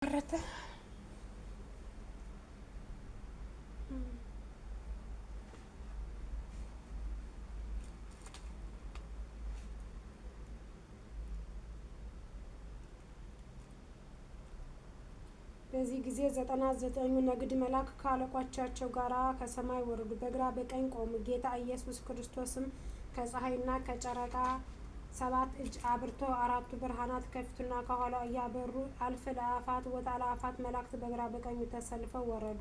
ቆረጠ። በዚህ ጊዜ 99ኙ ነገድ መላእክት ከአለቆቻቸው ጋር ከሰማይ ወረዱ፣ በግራ በቀኝ ቆሙ። ጌታ ኢየሱስ ክርስቶስም ከፀሐይና ከጨረቃ 7 እጅ አብርቶ አራቱ ብርሃናት ከፊቱና ከኋላው እያበሩ አእላፍ ወአእላፋት መላእክት በግራ በቀኙ ተሰልፈው ወረዱ።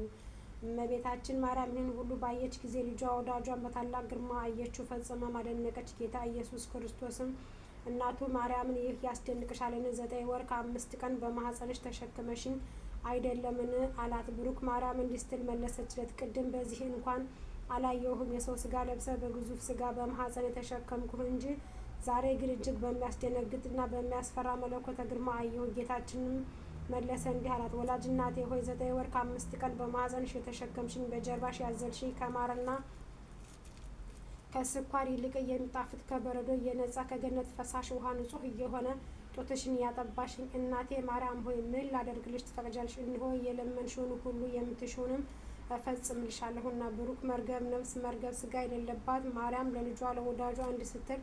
እመቤታችን ማርያም ይህን ሁሉ ባየች ጊዜ ልጇ ወዳጇን በታላቅ ግርማ አየችው፣ ፈጽማም አደነቀች። ጌታ ኢየሱስ ክርስቶስም እናቱ ማርያምን ይህ ያስደንቅሻልን? 9 ወር ከ5 ቀን በማኅፀንሽ ተሸክመሽኝ አይደለምን? አላት። ብሩክ ማርያም እንዲህ ስትል መለሰችለት፣ ቅድም በዚህ እንኳን አላየሁህም። የሰው ሥጋ ለብሰህ በግዙፍ ሥጋ በማኅፀን የተሸከምኩህ እንጂ ዛሬ ግን እጅግ በሚያስደነግጥና በሚያስፈራ መለኮተ ግርማ አየሁ። ጌታችንም መለሰ እንዲህ አላት፣ ወላጅ እናቴ ሆይ 9 ወር ከ5 ቀን በማኅፀንሽ የተሸከምሽኝ በጀርባሽ ያዘልሽኝ ከማርና ከስኳር ይልቅ የሚጣፍጥ ከበረዶ የነጻ ከገነት ፈሳሽ ውሃ ንጹሕ እየሆነ ጡትሽን ያጠባሽኝ እናቴ ማርያም ሆይ ምን ላደርግልሽ ትፈቅጃለሽ? እነሆ የለመንሽውን ሁሉ የምትሽውንም እፈጽምልሻለሁና። ብሩክ መርገም ነፍስ መርገም ሥጋ የሌለባት ማርያም ለልጇ ለወዳጇ እንዲህ ስትል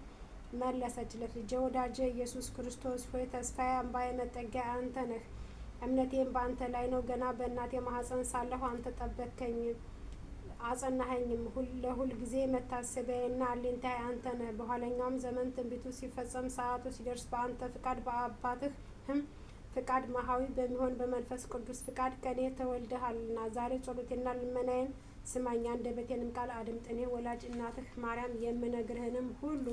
መለሰችለት፣ ልጄ ወዳጄ ኢየሱስ ክርስቶስ ሆይ ተስፋዬ፣ አምባዬ፣ መጠጊያ አንተ ነህ። እምነቴም በአንተ ላይ ነው። ገና በእናቴ ማኅፀን ሳለሁ አንተ ጠበቅከኝ አጸናኸኝም። ለሁል ጊዜ መታሰቢያዬና አለኝታዬ አንተ ነህ። በኋለኛውም ዘመን ትንቢቱ ሲፈጸም ሰዓቱ ሲደርስ በአንተ ፍቃድ በአባትህም ፍቃድ መሐዊ በሚሆን በመንፈስ ቅዱስ ፍቃድ ከእኔ ተወልደሃልና ዛሬ ጸሎቴና ልመናዬን ስማኝ፣ አንደበቴንም ቃል አድምጥ። እኔ ወላጅ እናትህ ማርያም የምነግርህንም ሁሉ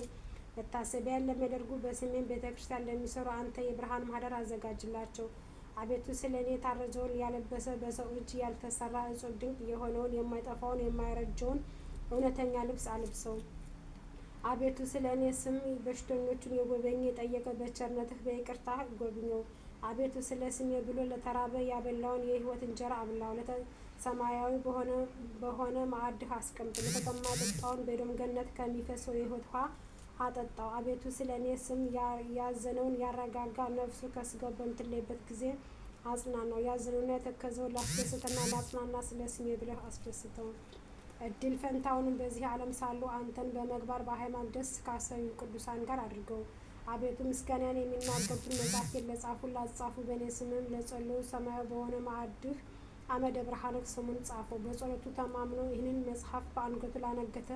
መታሰቢያን ለሚያደርጉ በስሜን ቤተ ክርስቲያን ለሚሰሩ አንተ የብርሃን ማኅደር አዘጋጅላቸው። አቤቱ ስለ እኔ የታረዘውን ያለበሰ በሰው እጅ ያልተሰራ እጹብ ድንቅ የሆነውን የማይጠፋውን የማይረጀውን እውነተኛ ልብስ አልብሰው። አቤቱ ስለ እኔ ስም በሽተኞቹን የጎበኘ የጠየቀ በቸርነትህ በይቅርታህ ጎብኘው። አቤቱ ስለ ስሜ ብሎ ለተራበ ያበላውን የሕይወት እንጀራ አብላው። ሰማያዊ በሆነ ማዕድህ አስቀምጥ። ለተጠማ የጠጣውን በኤዶም ገነት ከሚፈሰው የሕይወት ውሃ አጠጣው። አቤቱ ስለ እኔ ስም ያዘነውን ያረጋጋ፣ ነፍሱ ከሥጋው በምትለይበት ጊዜ አጽናናው። ያዘነውና የተከዘውን ላስደስትና ላጽናና ስለ ስሜ ብለህ አስደስተው። እድል ፈንታውንም በዚህ ዓለም ሳሉ አንተን በመግባር በሃይማኖት ደስ ካሰኙ ቅዱሳን ጋር አድርገው። አቤቱ ምስጋናን የሚናገሩትን መጻሕፍቴን ለጻፉ ላጻፉ በእኔ ስምም ለጸለዩ ሰማያዊ በሆነ ማዕድህ አመደ ብርሃንህ ስሙን ጻፈው። በጸሎቱ ተማምኖ ይህንን መጽሐፍ በአንገቱ ላነገተ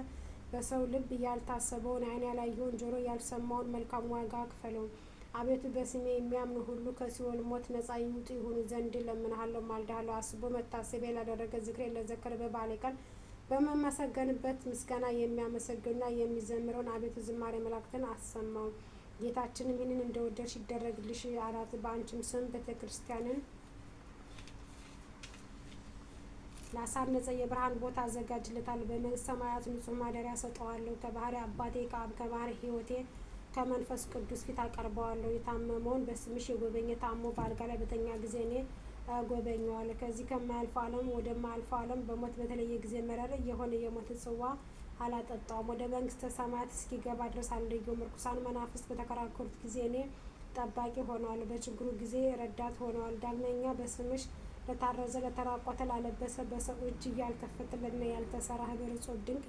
በሰው ልብ ያልታሰበውን ዓይን ያላየውን ጆሮ ያልሰማውን መልካም ዋጋ ክፈለው። አቤቱ በስሜ የሚያምኑ ሁሉ ከሲኦል ሞት ነጻ ይውጡ ይሆኑ ዘንድ እለምንሃለሁ፣ ማልድሃለሁ። አስቦ መታሰቢያ ላደረገ ዝክሬን ለዘከረ በበዓሌ ቀን በመመሰገንበት ምስጋና የሚያመሰግኑና የሚዘምረውን አቤቱ ዝማሬ መላእክትን አሰማው። ጌታችንም ይህንን እንደወደድሽ ይደረግልሽ አላት። በአንቺም ስም ቤተ ክርስቲያንን ላሳነጸ የብርሃን ቦታ አዘጋጅለታለሁ። በመንግሥተ ሰማያት ንጹሕ ማደሪያ ሰጠዋለሁ። ከባሕርይ አባቴ ከአብ ከባሕርይ ሕይወቴ ከመንፈስ ቅዱስ ፊት አቀርበዋለሁ። የታመመውን በስምሽ የጎበኘ ታሞ በአልጋ ላይ በተኛ ጊዜ እኔ እጎበኘዋለሁ። ከዚህ ከማያልፈው ዓለም ወደማያልፈው ዓለም በሞት በተለየ ጊዜ መረር የሆነ የሞት ጽዋ አላጠጣውም። ወደ መንግሥተ ሰማያት እስኪገባ ድረስ አልለየውም። ርኩሳን መናፍስት በተከራከሩት ጊዜ እኔ ጠባቂ ሆነዋል፣ በችግሩ ጊዜ ረዳት ሆነዋል። ዳግመኛ በስምሽ ለታረዘ ለተራቆተ ላለበሰ በሰው እጅ ያልተፈተለና ያልተሰራ ኅብር እጹብ ድንቅ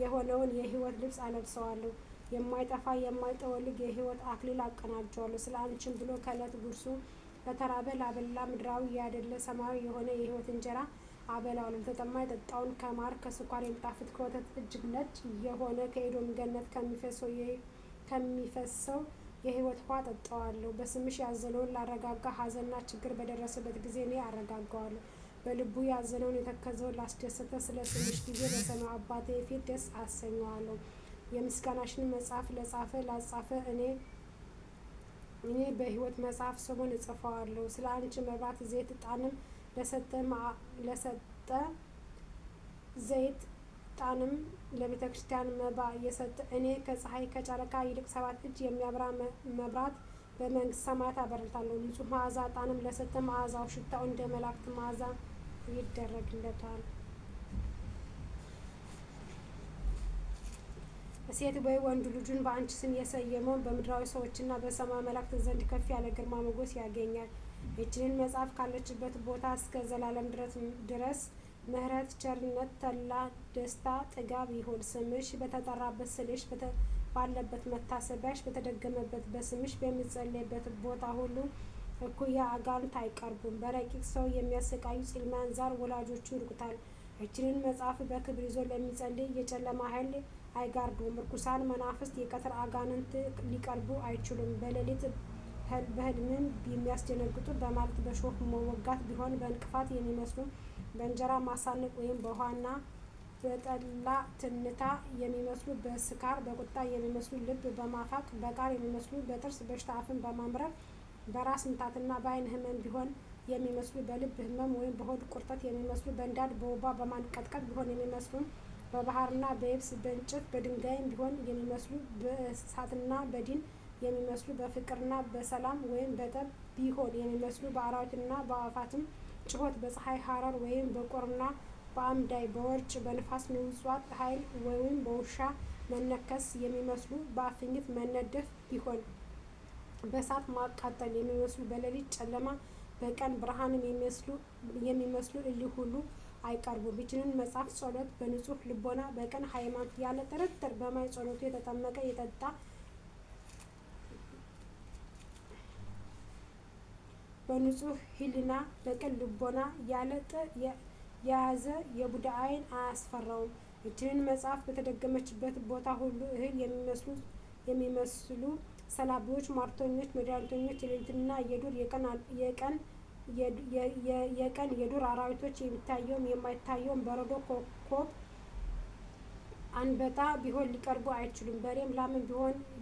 የሆነውን የሕይወት ልብስ አለብሰዋለሁ። የማይጠፋ የማይጠወልግ የሕይወት አክሊል አቀናጀዋለሁ። ስለ አንቺም ብሎ ከዕለት ጉርሱ ለተራበ ላበላ ምድራዊ ያይደለ ሰማያዊ የሆነ የሕይወት እንጀራ አበላዋለሁ። ለተጠማ የጠጣውን ከማር ከስኳር የሚጣፍጥ ከወተት እጅግ ነጭ የሆነ ከኤዶም ገነት ከሚፈሰው የሕይወት ውሃ አጠጣዋለሁ። በስምሽ ያዘነውን ላረጋጋ፣ ሐዘንና ችግር በደረሰበት ጊዜ እኔ አረጋጋዋለሁ። በልቡ ያዘነውን የተከዘውን ላስደሰተ ስለ ስምሽ ጊዜ በሰማዩ አባቴ ፊት ደስ አሰኘዋለሁ። የምስጋናሽን መጽሐፍ ለጻፈ ላጻፈ እኔ በሕይወት መጽሐፍ ስሙን እጽፈዋለሁ። ስለ አንቺ መብራት ዘይት ዕጣንም ለሰጠ ዘይት ዕጣንም ለቤተ ክርስቲያን መባ የሰጠ እኔ ከፀሐይ ከጨረቃ ይልቅ 7 እጅ የሚያበራ መብራት በመንግሥተ ሰማያት አበረታለሁ። ንጹሕ መዓዛ ዕጣንም ለሰጠ መዓዛው ሽታው እንደ መላእክት መዓዛ ይደረግለታል። ሴት ወይ ወንድ ልጁን በአንቺ ስም የሰየመውን በምድራዊ ሰዎችና በሰማይ መላእክት ዘንድ ከፍ ያለ ግርማ ሞገስ ያገኛል። ይህችንን መጽሐፍ ካለችበት ቦታ እስከ ዘላለም ድረስ ምሕረት፣ ቸርነት፣ ተድላ፣ ደስታ፣ ጥጋብ ይሁን። ስምሽ በተጠራበት ስልሽ ባለበት መታሰቢያሽ በተደገመበት በስምሽ በሚጸለይበት ቦታ ሁሉ እኩያ አጋንንት አይቀርቡም። በረቂቅ ሰው የሚያሰቃዩ ጽልማን ዛር ወላጆቹ ይርቁታል። ይህችንን መጽሐፍ በክብር ይዞ ለሚጸልይ የጨለማ ኃይል አይጋርዱም። ርኩሳን መናፍስት የቀትር አጋንንት ሊቀርቡ አይችሉም። በሌሊት በህልምም የሚያስደነግጡ በማለት በሾህ መወጋት ቢሆን በእንቅፋት የሚመስሉ በእንጀራ ማሳነቅ ወይም በውሃና በጠላ ትንታ የሚመስሉ በስካር በቁጣ የሚመስሉ ልብ በማፋቅ በቃር የሚመስሉ በጥርስ በሽታ አፍን በማምረር በራስ ምታትና በዓይን ህመም ቢሆን የሚመስሉ በልብ ህመም ወይም በሆድ ቁርጠት የሚመስሉ በእንዳድ በወባ በማንቀጥቀጥ ቢሆን የሚመስሉ በባህርና በየብስ በእንጨት በድንጋይም ቢሆን የሚመስሉ በእሳትና በዲን የሚመስሉ በፍቅርና በሰላም ወይም በጠብ ቢሆን የሚመስሉ በአራዊትና በአዕዋፋትም ጩኸት በፀሐይ ሐረር ወይም በቁርና በአምዳይ በወርጭ በንፋስ ምጽዋት ኃይል ወይም በውሻ መነከስ የሚመስሉ በአፍኝት መነደፍ ቢሆን በእሳት ማቃጠል የሚመስሉ በሌሊት ጨለማ በቀን ብርሃንም የሚመስሉ እሊህ ሁሉ አይቀርቡም። ይህችንን መጽሐፍ ጸሎት በንጹሕ ልቦና በቀን ሃይማኖት ያለ ጥርጥር በማይ ጸሎቱ የተጠመቀ የጠጣ በንጹሕ ሕሊና በቅን ልቦና ያለ የያዘ የቡዳ ዓይን አያስፈራውም። ይህችንን መጽሐፍ በተደገመችበት ቦታ ሁሉ እህል የሚመስሉ ሰላቢዎች፣ ሟርተኞች፣ መድኃኒተኞች፣ የሌሊትና የዱር የቀን የዱር አራዊቶች የሚታየውም የማይታየውም በረዶ፣ ኮከብ፣ አንበጣ ቢሆን ሊቀርቡ አይችሉም። በሬም ላምም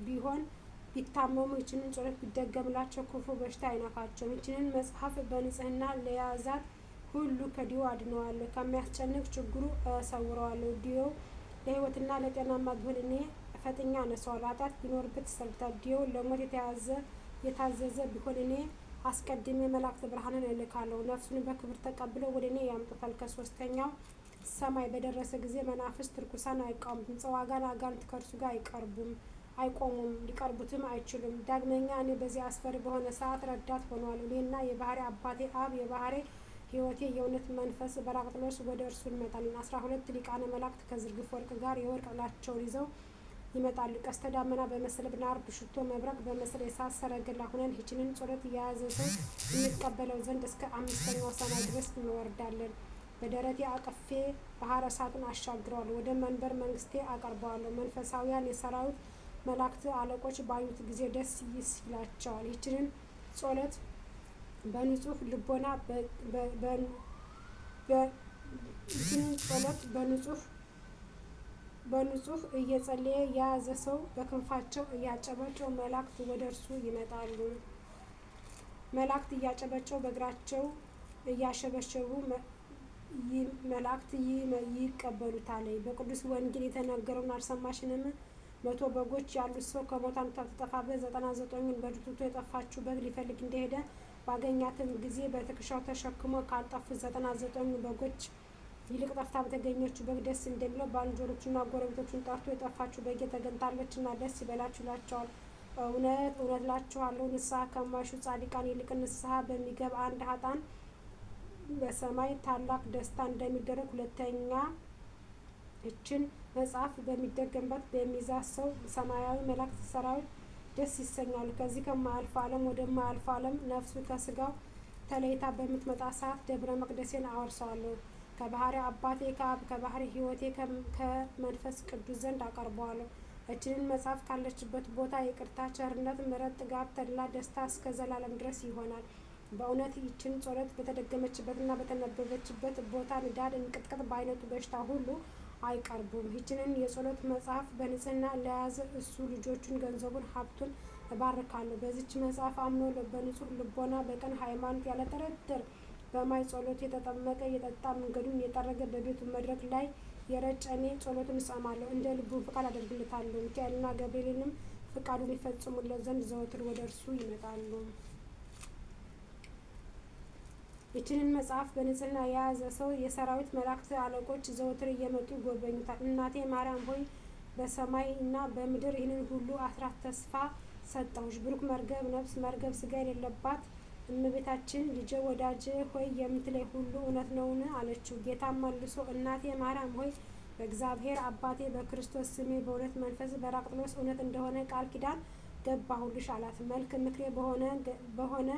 ቢሆን ቢታመሙ ይህችንን ጸሎት ቢደገምላቸው ክፉ በሽታ አይነካቸውም። ይህችንን መጽሐፍ በንጽሕና ለያዛት ሁሉ ከዲዮ አድነዋለሁ፣ ከሚያስጨንቅ ችግሩ እሰውረዋለሁ። ዲዮ ለሕይወትና ለጤናማ ቢሆን እኔ ፈጥኜ አነሳዋለሁ። ኃጢአት ቢኖርበት ይሰልታል። ዲዮ ለሞት የታዘዘ ቢሆን እኔ አስቀድሜ መላእክተ ብርሃንን እልካለሁ፣ ነፍሱን በክብር ተቀብለው ወደ እኔ ያምጡታል። ከሦስተኛው ሰማይ በደረሰ ጊዜ መናፍስት ርኩሳን አይቃወሙትም፣ ጽዋጋን አጋንንት ከእርሱ ጋር አይቆሙም፣ ሊቀርቡትም አይችሉም። ዳግመኛ እኔ በዚህ አስፈሪ በሆነ ሰዓት ረዳት ሆነዋለሁ። እኔና የባህሪ አባቴ አብ የባህሪ ሕይወቴ የእውነት መንፈስ በራቅሊጦስ ወደ እርሱ እንመጣለን። 12 ሊቃነ መላእክት ከዝርግፍ ወርቅ ጋር የወርቅ ዕላቸውን ይዘው ይመጣሉ። ቀስተ ደመና በመሰለ ናርድ ሽቶ መብረቅ በመሰለ የእሳት ሰረገላ ሁነን ይህችንን ጸሎት የያዘ ሰው እንቀበለው ዘንድ እስከ 5ኛው ሰማይ ድረስ እንወርዳለን። በደረቴ አቅፌ ባህረ እሳቱን አሻግረዋለሁ፣ ወደ መንበር መንግስቴ አቀርበዋለሁ። መንፈሳውያን የሰራዊት መላእክት አለቆች ባዩት ጊዜ ደስ ይላቸዋል። ይህችንን ጸሎት በንጹሕ ልቦና በንጹሕ እየጸለየ የያዘ ሰው በክንፋቸው እያጨበጨቡ መላእክት ወደ እርሱ ይመጣሉ። መላእክት እያጨበጨቡ በእግራቸው እያሸበሸቡ መላእክት ይቀበሉታል። በቅዱስ ወንጌል የተነገረውን አልሰማሽንም? 100 በጎች ያሉት ሰው ከሞታን ተጠፋበት 99ን በድቱቶ የጠፋችው በግ ሊፈልግ እንደሄደ ባገኛትም ጊዜ በትከሻው ተሸክሞ ካልጠፉት 99 በጎች ይልቅ ጠፍታ በተገኘችው በግ ደስ እንደሚለው ባልንጀሮቹና ጎረቤቶቹን ጠርቶ የጠፋችው በጌ ተገኝታለችና ደስ ይበላችሁ ይላቸዋል። እውነት እውነት እላችኋለሁ ንስሐ ከማይሹ ጻድቃን ይልቅ ንስሐ በሚገባ አንድ ኃጥአን በሰማይ ታላቅ ደስታ እንደሚደረግ። ሁለተኛ ይህችን መጽሐፍ በሚደገምበት በሚይዛት ሰው ሰማያዊ መላእክት ሰራዊት ደስ ይሰኛሉ። ከዚህ ከማያልፍ ዓለም ወደማያልፍ ዓለም ነፍሱ ከስጋው ተለይታ በምትመጣ ሰዓት ደብረ መቅደሴን አወርሰዋለሁ። ከባህሪ አባቴ ከአብ ከባህሪ ሕይወቴ ከመንፈስ ቅዱስ ዘንድ አቀርበዋለሁ። ይህችንን መጽሐፍ ካለችበት ቦታ ይቅርታ፣ ቸርነት፣ ምሕረት፣ ጥጋብ፣ ተድላ፣ ደስታ እስከ ዘላለም ድረስ ይሆናል። በእውነት ይህችን ጸሎት በተደገመችበትና በተነበበችበት ቦታ ንዳድ፣ እንቅጥቅጥ በአይነቱ በሽታ ሁሉ አይቀርቡም። ይህችንን የጸሎት መጽሐፍ በንጽሕና ለያዘ እሱ ልጆቹን፣ ገንዘቡን፣ ሀብቱን እባርካለሁ። በዚች መጽሐፍ አምኖ በንጹሕ ልቦና በቀን ሃይማኖት ያለ ጥርጥር በማይ ጸሎት የተጠመቀ የጠጣ መንገዱን የጠረገ በቤቱ መድረክ ላይ የረጨ እኔ ጸሎቱን እሰማለሁ፣ እንደ ልቡ ፍቃድ አደርግለታለሁ። ሚካኤልና ገብርኤልንም ፍቃዱን ይፈጽሙለት ዘንድ ዘወትር ወደ እርሱ ይመጣሉ። ይህችንን መጽሐፍ በንጽሕና የያዘ ሰው የሰራዊት መላእክት አለቆች ዘወትር እየመጡ ይጎበኙታል። እናቴ ማርያም ሆይ በሰማይ እና በምድር ይህንን ሁሉ አስራት ተስፋ ሰጠሁሽ። ብሩክ መርገብ ነፍስ መርገብ ስጋ የሌለባት እመቤታችን ልጄ ወዳጄ ሆይ የምትለይ ሁሉ እውነት ነውን? አለችው። ጌታም መልሶ እናቴ ማርያም ሆይ በእግዚአብሔር አባቴ በክርስቶስ ስሜ በእውነት መንፈስ በራቅጥሎስ እውነት እንደሆነ ቃል ኪዳን ገባሁልሽ አላት። መልክ ምክሬ በሆነ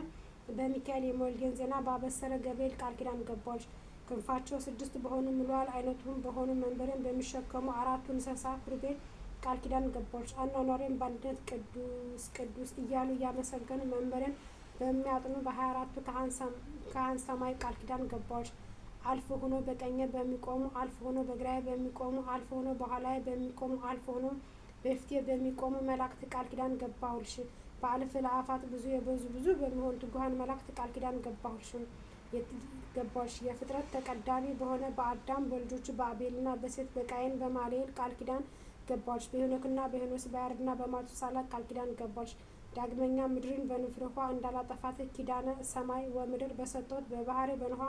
በሚካኤል የመወልዴን ዜና ባበሰረ ገብርኤል ቃል ኪዳን ገባሁልሽ። ክንፋቸው 6 በሆኑ ምሉዓል አይነቱም በሆኑ መንበሬን በሚሸከሙ 4 እንስሳ ኪሩቤል ቃል ኪዳን ገባሁልሽ። አኗኗሬን በአንድነት ቅዱስ ቅዱስ እያሉ እያመሰገኑ መንበሬን በሚያጥኑ በ24ቱ ካህን ሰማይ ቃል ኪዳን ገባሁልሽ። አልፍ ሆኖ በቀኜ በሚቆሙ፣ አልፍ ሆኖ በግራዬ በሚቆሙ፣ አልፍ ሆኖ በኋላዬ በሚቆሙ፣ አልፍ ሆኖ በፊቴ በሚቆሙ መላእክት ቃል ኪዳን ገባሁልሽ። በአልፍ ለአፋት ብዙ የበዙ ብዙ በሚሆኑ ትጉሃን መላእክት ቃል ኪዳን ገባሁልሽ። የፍጥረት ተቀዳሚ በሆነ በአዳም በልጆቹ በአቤልና በሴት በቃየን በማልኤል ቃል ኪዳን ገባሁልሽ። በሄኖክና በሄኖስ በያሬድና በማቱሳላ ቃል ኪዳን ገባሁልሽ። ዳግመኛ ምድርን በንፍር ውኃ እንዳላጠፋት ኪዳነ ሰማይ ወምድር በሰጠሁት በባህሬ በኖኃ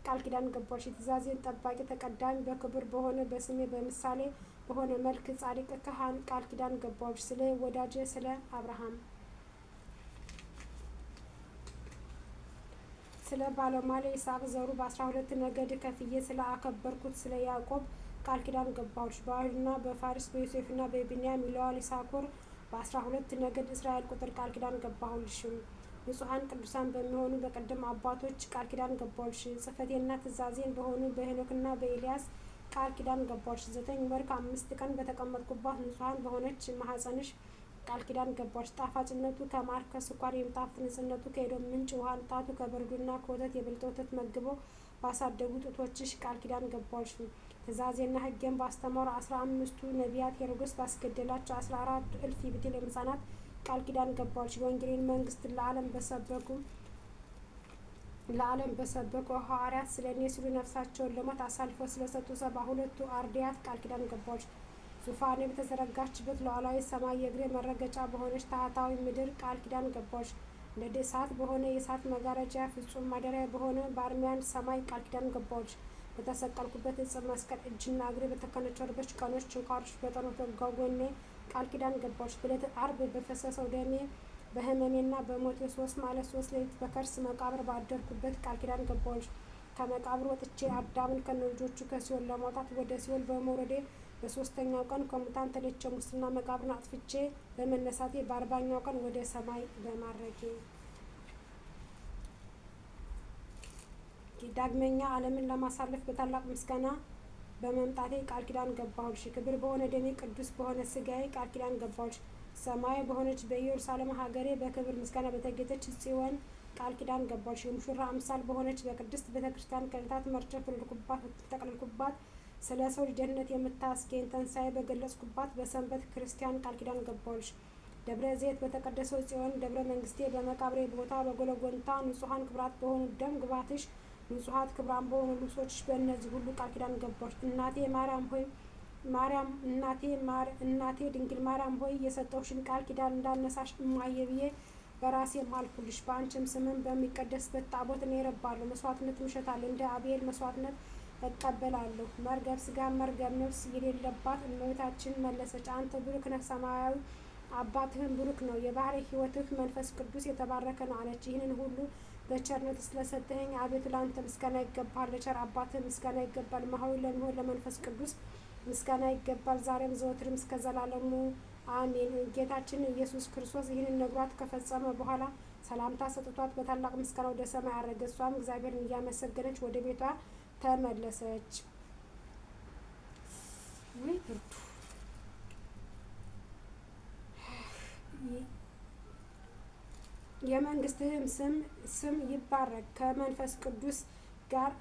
ቃል ኪዳን ገባሁልሽ። የትእዛዜን ጠባቂ ተቀዳሚ በክብር በሆነ በስሜ በምሳሌ በሆነ መልክ ጻድቅ ካህን ቃል ኪዳን ገባሁልሽ። ስለ ወዳጄ ስለ አብርሃም ስለ ባለሟሌ ይስሐቅ ዘሩ በ12 ነገድ ከፍዬ ስለ አከበርኩት ስለ ያዕቆብ ቃል ኪዳን ገባሁልሽ። በአይሁድና በፋሪስ በዮሴፍና በቢንያም ይለዋል ይሳኮር በ12 ነገድ እስራኤል ቁጥር ቃል ኪዳን ገባሁልሽም። ንጹሐን ቅዱሳን በሚሆኑ በቀደም አባቶች ቃል ኪዳን ገባሁልሽ። ጽሕፈቴና ትእዛዜን በሆኑ በሄኖክና በኤልያስ ቃል ኪዳን ገባሁልሽ። 9 ወር ከ5 ቀን በተቀመጥኩባት ንጹሐን በሆነች ማኅፀንሽ ቃል ኪዳን ገባሁልሽ። ጣፋጭነቱ ከማር ከስኳር የሚጣፍጥ ንጽሕነቱ ከኤዶም ምንጭ ውሃ ንጣቱ ከበረዶና ከወተት የበለጠ ወተት መግበው ባሳደጉ ጡቶችሽ ቃል ኪዳን ገባሁልሽ። ትእዛዜና ሕጌን ባስተማሩ 15ቱ ነቢያት ሄሮድስ ባስገደላቸው 14 እልፍ የቤተልሔም ሕፃናት ቃል ኪዳን ገባሁልሽ። የወንጌልን መንግስት ለዓለም በሰበኩ ሐዋርያት ስለ እኔ ሲሉ ነፍሳቸውን ለሞት አሳልፈው ስለሰጡ 72ቱ አርድእት ቃል ኪዳን ገባሁልሽ። ዙፋኔ በተዘረጋችበት ሉዓላዊ ሰማይ የእግሬ መረገጫ በሆነች ታሕታዊ ምድር ቃል ኪዳን ገባሁልሽ። እንደ እሳት በሆነ የእሳት መጋረጃ ፍጹም ማደሪያ በሆነ በአርሚያን ሰማይ ቃል ኪዳን ገባሁልሽ። በተሰቀልኩበት ዕፀ መስቀል እጅና እግሬ በተከነቸሩበት ቀኖች ችንካሮች በጠኑት ጎኔ ቃል ኪዳን ገባሁልሽ። በዕለተ ዓርብ በፈሰሰው ደሜ በሕመሜና በሞቴ 3 መዓልት 3 ሌሊት በከርስ መቃብር ባደርኩበት ቃል ኪዳን ገባሁልሽ። ከመቃብር ወጥቼ አዳምን ከነልጆቹ ከሲኦል ለማውጣት ወደ ሲኦል በመውረዴ በ3ኛው ቀን ከሙታን ተለይቼ ሙስና መቃብርን አጥፍቼ በመነሳቴ በ40ኛው ቀን ወደ ሰማይ በማረጌ ዳግመኛ ዓለምን ለማሳለፍ በታላቅ ምስጋና በመምጣቴ ቃል ኪዳን ገባሁልሽ። ክብር በሆነ ደሜ ቅዱስ በሆነ ሥጋዬ ቃል ኪዳን ገባሁልሽ። ሰማያዊ በሆነች በኢየሩሳሌም ሀገሬ በክብር ምስጋና በተጌጠች ጽዮን ቃል ኪዳን ገባሁልሽ። የሙሽራ አምሳል በሆነች በቅድስት ቤተ ክርስቲያን ከዕለታት መርጨት በተጠቅልልኩባት ስለ ሰው ልጅ ደህንነት የምታስገኝ ትንሣኤ በገለጽኩባት በሰንበት ክርስቲያን ቃል ኪዳን ገባሁልሽ። ደብረ ዘይት በተቀደሰው ጽዮን ደብረ መንግስቴ በመቃብሬ ቦታ በጎለጎንታ ንጹሐን ክብራት በሆኑ ደም ግባትሽ ንጹሐት ክብራን በሆኑ ልብሶችሽ በእነዚህ ሁሉ ቃል ኪዳን ገባሁልሽ። እናቴ ማርያም ሆይ እናቴ ድንግል ማርያም ሆይ የሰጠሁሽን ቃል ኪዳን እንዳነሳሽ እማዬ ብዬ በራሴ ማልኩልሽ። በአንቺም ስምም በሚቀደስበት ታቦት እኔ እረባለሁ፣ መስዋዕትነት እሸታለሁ፣ እንደ አቤል መስዋዕትነት እቀበላለሁ። መርገብ ሥጋ መርገብ ነፍስ የሌለባት እመቤታችን መለሰች፣ አንተ ብሩክ ነህ፣ ሰማያዊ አባትህም ብሩክ ነው፣ የባሕርይ ሕይወትህ መንፈስ ቅዱስ የተባረከ ነው አለች። ይህንን ሁሉ በቸርነት ስለሰጠኸኝ አቤቱ ለአንተ ምስጋና ይገባል፣ ለቸር አባትህ ምስጋና ይገባል፣ መሐሪ ለሚሆን ለመንፈስ ቅዱስ ምስጋና ይገባል፣ ዛሬም ዘወትርም እስከ ዘላለሙ አሜን። ጌታችን ኢየሱስ ክርስቶስ ይህንን ነግሯት ከፈጸመ በኋላ ሰላምታ ሰጥቷት በታላቅ ምስጋና ወደ ሰማይ አረገ። እሷም እግዚአብሔርን እያመሰገነች ወደ ቤቷ ተመለሰች። ወይ ብርቱ! የመንግስትህም ስም ይባረክ፣ ከመንፈስ ቅዱስ ጋር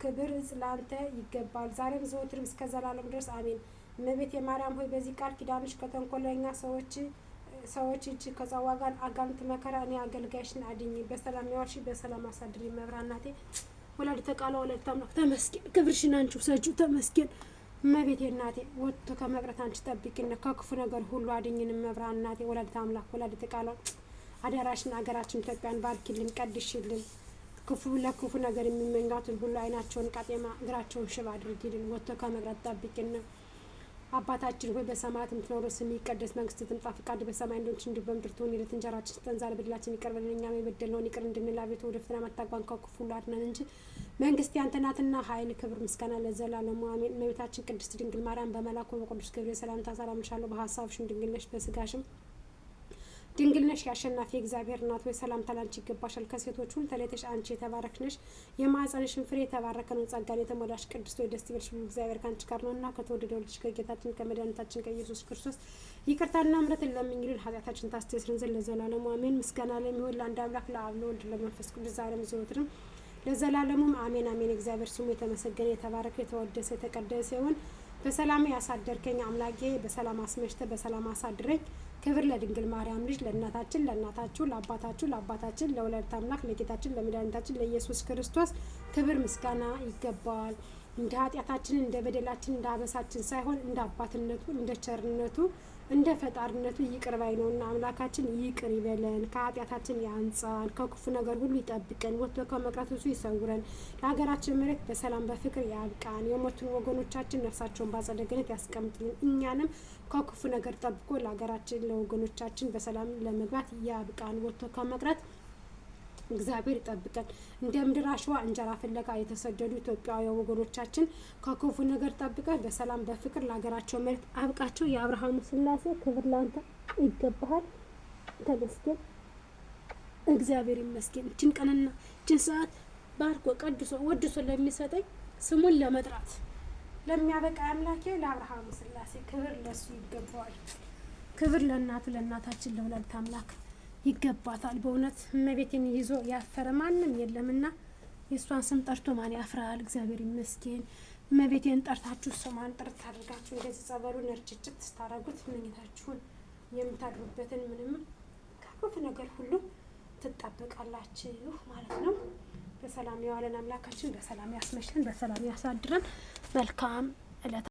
ክብር ላንተ ይገባል፣ ዛሬም ዘወትርም እስከ ዘላለም ድረስ አሜን። እመቤቴ ማርያም ሆይ በዚህ ቃል ኪዳንሽ ከተንኮለኛ ሰዎች እጅ ከጸዋጋን አጋንንት መከራ እኔ አገልጋይሽን አድኝ። በሰላም ያዋልሽ በሰላም አሳድሪ። መብርሃን እናቴ ወላዲተ ቃል ወላዲተ አምላክ ተመስገን። ክብርሽን አንቺ ውሰጂው ተመስገን። እመቤቴ እናቴ ወጥቶ ከመቅረት አንቺ ጠብቂን፣ ከክፉ ነገር ሁሉ አድኝን። መብርሃን እናቴ ወላዲተ አምላክ ወላዲተ ቃል አደራሽን አገራችን ኢትዮጵያን ባርኪልን፣ ቀድሽልን። ክፉ ለክፉ ነገር የሚመኟትን ሁሉ አይናቸውን ቃጤማ እግራቸውን ሽባ አድርጊልን። ወጥቶ ከመቅረት ጠብቂን። አባታችን ሆይ በሰማያት የምትኖር ስምህ ይቀደስ፣ መንግስትህ ትምጣ፣ ፈቃድህ በሰማይ እንደሆነች እንዲሁ በምድር ትሁን። የዕለት እንጀራችንን ስጠን ዛሬ፣ በደላችንን ይቅር በለን እኛም የበደልነውን ይቅር እንድንል፣ አቤቱ ወደ ፈተና አታግባን ከክፉ ሁሉ አድነን እንጂ መንግስት ያንተ ናትና፣ ኃይል፣ ክብር፣ ምስጋና ለዘላለሙ አሜን። እመቤታችን ቅድስት ድንግል ማርያም በመልአኩ በቅዱስ ገብርኤል ሰላምታ ሰላም እልሻለሁ። በሀሳብሽም ድንግል ነሽ፣ በስጋሽም ድንግል ነሽ። የአሸናፊ እግዚአብሔር እናት ሆይ ሰላምታ ላንቺ ይገባሻል። ከሴቶች ሁሉ ተለይተሽ አንቺ የተባረክሽ ነሽ፣ የማኅፀንሽን ፍሬ የተባረከ ነው። ጸጋን የተሞላሽ ቅድስት ሆይ ደስ ይበልሽ፣ እግዚአብሔር ካንቺ ጋር ነውና ከተወደደው ልጅሽ ከጌታችን ከመድኃኒታችን ከኢየሱስ ክርስቶስ ይቅርታና ምሕረትን ለምኝልን ኃጢአታችን ታስተሰርይልን ዘንድ ለዘላለሙ አሜን። ምስጋና ለሚሆን ለአንድ አምላክ ለአብ ለወልድ ለመንፈስ ቅዱስ ዛሬም ዘወትርም ለዘላለሙም አሜን አሜን። እግዚአብሔር ስሙ የተመሰገነ የተባረከ የተወደሰ የተቀደሰ ይሁን። በሰላም ያሳደርከኝ አምላኬ በሰላም አስመሽተ በሰላም አሳድረኝ። ክብር ለድንግል ማርያም ልጅ ለእናታችን ለእናታችሁ ለአባታችሁ ለአባታችን ለወላዲተ አምላክ ለጌታችን ለመድኃኒታችን ለኢየሱስ ክርስቶስ ክብር ምስጋና ይገባዋል። እንደ ኃጢአታችን እንደ በደላችን እንደ አበሳችን ሳይሆን እንደ አባትነቱ እንደ ቸርነቱ እንደ ፈጣሪነቱ ይቅር ባይ ነውና አምላካችን ይቅር ይበለን፣ ከኃጢአታችን ያንጻን፣ ከክፉ ነገር ሁሉ ይጠብቀን፣ ወጥቶ ከመቅረት እሱ ይሰውረን፣ ለሀገራችን መሬት በሰላም በፍቅር ያብቃን፣ የሞቱን ወገኖቻችን ነፍሳቸውን በአጸደ ገነት ያስቀምጥልን፣ እኛንም ከክፉ ነገር ጠብቆ ለሀገራችን ለወገኖቻችን በሰላም ለመግባት ያብቃን፣ ወጥቶ ከመቅረት እግዚአብሔር ይጠብቀን። እንደ ምድር አሸዋ እንጀራ ፍለጋ የተሰደዱ ኢትዮጵያውያን ወገኖቻችን ከክፉ ነገር ጠብቀን በሰላም በፍቅር ለሀገራቸው መሬት አብቃቸው። የአብርሃሙ ስላሴ ክብር ላንተ ይገባሃል። ተመስገን፣ እግዚአብሔር ይመስገን። እችን ቀንና እችን ሰዓት ባርኮ ቀድሶ ወድሶ ለሚሰጠኝ ስሙን ለመጥራት ለሚያበቃ አምላኬ ለአብርሃሙ ስላሴ ክብር ለሱ ይገባዋል። ክብር ለእናቱ ለእናታችን ለወላዲተ አምላክ ይገባታል። በእውነት እመቤቴን ይዞ ያፈረ ማንም የለምና የእሷን ስም ጠርቶ ማን ያፍራል? እግዚአብሔር ይመስገን። እመቤቴን ጠርታችሁ ስሟን ጥርት አድርጋችሁ እንደዚህ ጸበሉን እርጭጭት ስታረጉት መኝታችሁን የምታድሩበትን ምንም ከክፉ ነገር ሁሉ ትጠብቃላችሁ ማለት ነው። በሰላም የዋለን አምላካችን በሰላም ያስመሸን በሰላም ያሳድረን። መልካም እለት